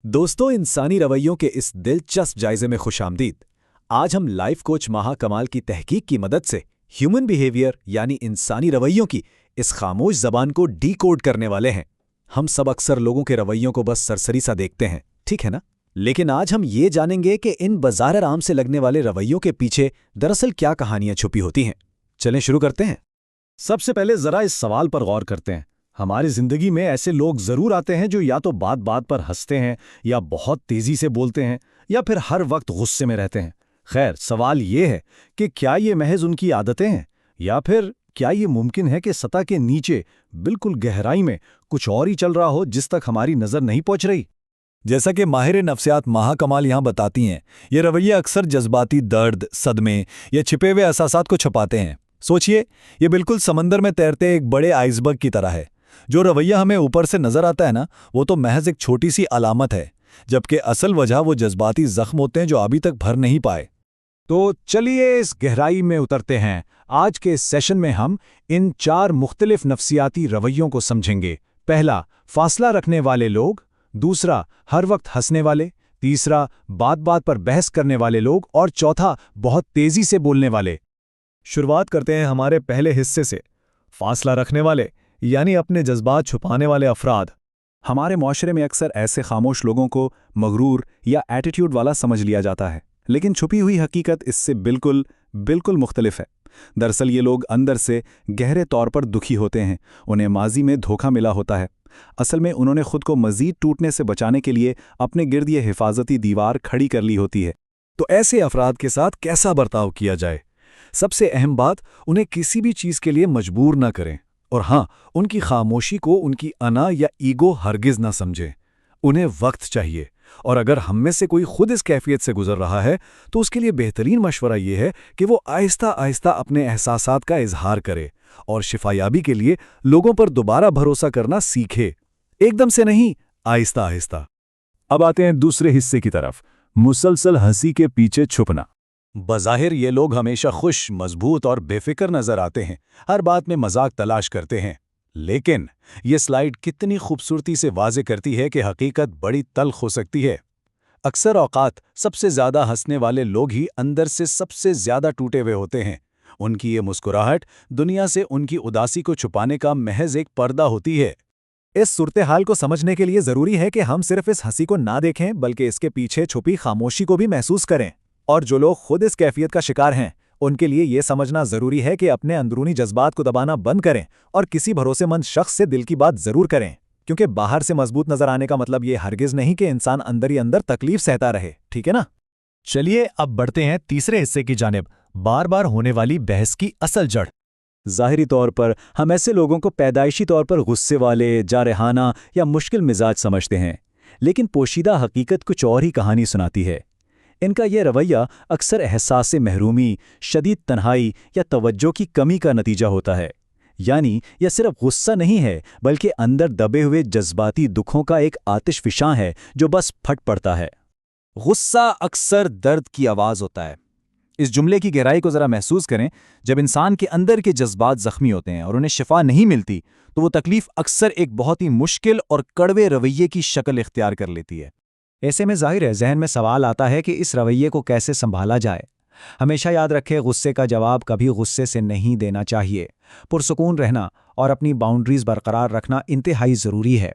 दोस्तों, इंसानी रवैयों के इस दिलचस्प जायजे में खुशामदीद। आज हम लाइफ कोच महा कमाल की तहकीक की मदद से ह्यूमन बिहेवियर यानी इंसानी रवैयों की इस खामोश जबान को डीकोड करने वाले हैं। हम सब अक्सर लोगों के रवैयों को बस सरसरी सा देखते हैं, ठीक है ना? लेकिन आज हम ये जानेंगे कि इन बज़ाहिर आम से लगने वाले रवैयों के पीछे दरअसल क्या कहानियां छुपी होती हैं। चलें शुरू करते हैं। सबसे पहले जरा इस सवाल पर गौर करते हैं। हमारी जिंदगी में ऐसे लोग जरूर आते हैं जो या तो बात बात पर हंसते हैं, या बहुत तेजी से बोलते हैं, या फिर हर वक्त गुस्से में रहते हैं। खैर, सवाल ये है कि क्या ये महज उनकी आदतें हैं, या फिर क्या ये मुमकिन है कि सतह के नीचे बिल्कुल गहराई में कुछ और ही चल रहा हो जिस तक हमारी नजर नहीं पहुंच रही। जैसा कि माहिर नफ्सियात महा कमाल यहाँ बताती हैं, ये रवैये अक्सर जज्बाती दर्द, सदमे या छिपे हुए एहसासात को छुपाते हैं। सोचिए, ये बिल्कुल समंदर में तैरते एक बड़े आइसबर्ग की तरह है। जो रवैया हमें ऊपर से नजर आता है ना, वो तो महज एक छोटी सी अलामत है, जबकि असल वजह वो जज्बाती जख्म होते हैं जो अभी तक भर नहीं पाए। तो चलिए इस गहराई में उतरते हैं। आज के इस सेशन में हम इन 4 मुख्तलिफ नफ्सियाती रवैयों को समझेंगे। पहला, फासला रखने वाले लोग। दूसरा, हर वक्त हंसने वाले। तीसरा, बात बात पर बहस करने वाले लोग। और चौथा, बहुत तेजी से बोलने वाले। शुरुआत करते हैं हमारे पहले हिस्से से, फासला रखने वाले यानी अपने जज्बात छुपाने वाले अफराद। हमारे माशरे में अक्सर ऐसे खामोश लोगों को मगरूर या एटीट्यूड वाला समझ लिया जाता है, लेकिन छुपी हुई हकीकत इससे बिल्कुल मुख्तलिफ है। दरअसल ये लोग अंदर से गहरे तौर पर दुखी होते हैं। उन्हें माजी में धोखा मिला होता है। असल में उन्होंने खुद को मजीद टूटने से बचाने के लिए अपने गिर्द ये हिफाजती दीवार खड़ी कर ली होती है। तो ऐसे अफराद के साथ कैसा बर्ताव किया जाए? सबसे अहम बात, उन्हें किसी भी चीज़ के लिए मजबूर न करें। और हाँ, उनकी खामोशी को उनकी अना या ईगो हरगिज़ ना समझें। उन्हें वक्त चाहिए, और अगर हम में से कोई खुद इस कैफियत से गुजर रहा है तो उसके लिए बेहतरीन मशवरा ये है कि वो आहिस्ता आहिस्ता अपने एहसासात का इजहार करे और शिफायाबी के लिए लोगों पर दोबारा भरोसा करना सीखे। एकदम से नहीं, आहिस्ता आहिस्ता। अब आते हैं दूसरे हिस्से की तरफ, मुसलसल हंसी के पीछे छुपना। बज़ाहिर ये लोग हमेशा खुश, मजबूत और बेफिक्र नजर आते हैं, हर बात में मजाक तलाश करते हैं। लेकिन ये स्लाइड कितनी खूबसूरती से वाज़े करती है कि हकीकत बड़ी तल्ख हो सकती है। अक्सर औकात सबसे ज़्यादा हंसने वाले लोग ही अंदर से सबसे ज़्यादा टूटे हुए होते हैं। उनकी ये मुस्कुराहट दुनिया से उनकी उदासी को छुपाने का महज एक पर्दा होती है। इस सूरत हाल को समझने के लिए ज़रूरी है कि हम सिर्फ इस हंसी को ना देखें, बल्कि इसके पीछे छुपी खामोशी को भी महसूस करें। और जो लोग खुद इस कैफियत का शिकार हैं, उनके लिए ये समझना ज़रूरी है कि अपने अंदरूनी जज्बात को दबाना बंद करें और किसी भरोसेमंद शख्स से दिल की बात ज़रूर करें। क्योंकि बाहर से मजबूत नजर आने का मतलब ये हरगिज़ नहीं कि इंसान अंदर ही अंदर तकलीफ सहता रहे, ठीक है ना? चलिए अब बढ़ते हैं तीसरे हिस्से की जानिब, बार बार होने वाली बहस की असल जड़। ज़ाहिरी तौर पर हम ऐसे लोगों को पैदाइशी तौर पर गुस्से वाले, जारहाना या मुश्किल मिजाज समझते हैं, लेकिन पोशीदा हकीकत कुछ और ही कहानी सुनाती है। इनका यह रवैया अक्सर एहसास से महरूमी, शदीद तन्हाई या तवज्जो की कमी का नतीजा होता है। यानी यह सिर्फ गुस्सा नहीं है, बल्कि अंदर दबे हुए जज्बाती दुखों का एक आतिशफिशां है जो बस फट पड़ता है। गुस्सा अक्सर दर्द की आवाज़ होता है। इस जुमले की गहराई को ज़रा महसूस करें। जब इंसान के अंदर के जज्बात ज़ख्मी होते हैं और उन्हें शिफा नहीं मिलती, तो वो तकलीफ़ अक्सर एक बहुत ही मुश्किल और कड़वे रवैये की शक्ल इख्तियार कर लेती है। ऐसे में ज़ाहिर है जहन में सवाल आता है कि इस रवैये को कैसे संभाला जाए। हमेशा याद रखें, गुस्से का जवाब कभी गुस्से से नहीं देना चाहिए। पुरसुकून रहना और अपनी बाउंड्रीज बरकरार रखना इंतहाई ज़रूरी है।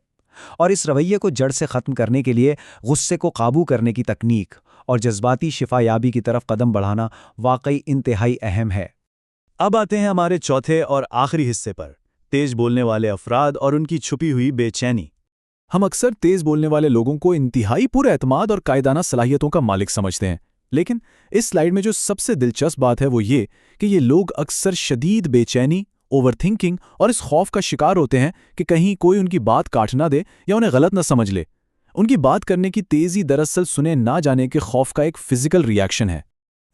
और इस रवैये को जड़ से ख़त्म करने के लिए गुस्से को काबू करने की तकनीक और जज्बाती शिफायाबी की तरफ कदम बढ़ाना वाकई इंतहाई अहम है। अब आते हैं हमारे चौथे और आखिरी हिस्से पर, तेज बोलने वाले अफराद और उनकी छुपी हुई बेचैनी। हम अक्सर तेज बोलने वाले लोगों को इंतहाई पुरएतमाद और कायदाना सलाहियतों का मालिक समझते हैं, लेकिन इस स्लाइड में जो सबसे दिलचस्प बात है वो ये कि ये लोग अक्सर शदीद बेचैनी, ओवरथिंकिंग और इस खौफ का शिकार होते हैं कि कहीं कोई उनकी बात काट ना दे या उन्हें गलत ना समझ ले। उनकी बात करने की तेज़ी दरअसल सुने ना जाने के खौफ का एक फिजिकल रिएक्शन है।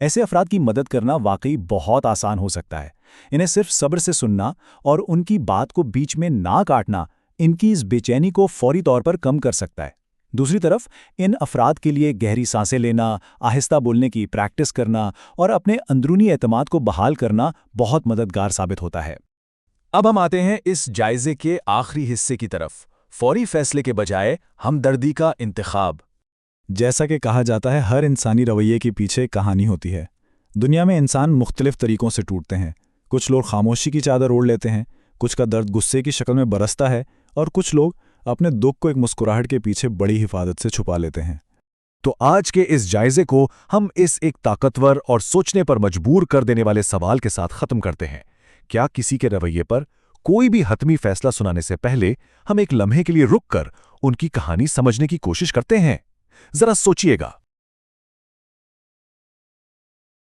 ऐसे अफराद की मदद करना वाकई बहुत आसान हो सकता है। इन्हें सिर्फ सब्र से सुनना और उनकी बात को बीच में ना काटना इनकी इस बेचैनी को फौरी तौर पर कम कर सकता है। दूसरी तरफ इन अफराद के लिए गहरी सांसें लेना, आहिस्ता बोलने की प्रैक्टिस करना और अपने अंदरूनी एतमाद को बहाल करना बहुत मददगार साबित होता है। अब हम आते हैं इस जायजे के आखिरी हिस्से की तरफ, फौरी फैसले के बजाय हमदर्दी का इंतखाब। जैसा कि कहा जाता है, हर इंसानी रवैये के पीछे कहानी होती है। दुनिया में इंसान मुख्तलिफ तरीकों से टूटते हैं। कुछ लोग खामोशी की चादर ओढ़ लेते हैं, कुछ का दर्द गुस्से की शक्ल में बरसता है, और कुछ लोग अपने दुख को एक मुस्कुराहट के पीछे बड़ी हिफाजत से छुपा लेते हैं। तो आज के इस जायजे को हम इस एक ताकतवर और सोचने पर मजबूर कर देने वाले सवाल के साथ खत्म करते हैं। क्या किसी के रवैये पर कोई भी हतमी फैसला सुनाने से पहले हम एक लम्हे के लिए रुक कर उनकी कहानी समझने की कोशिश करते हैं? जरा सोचिएगा।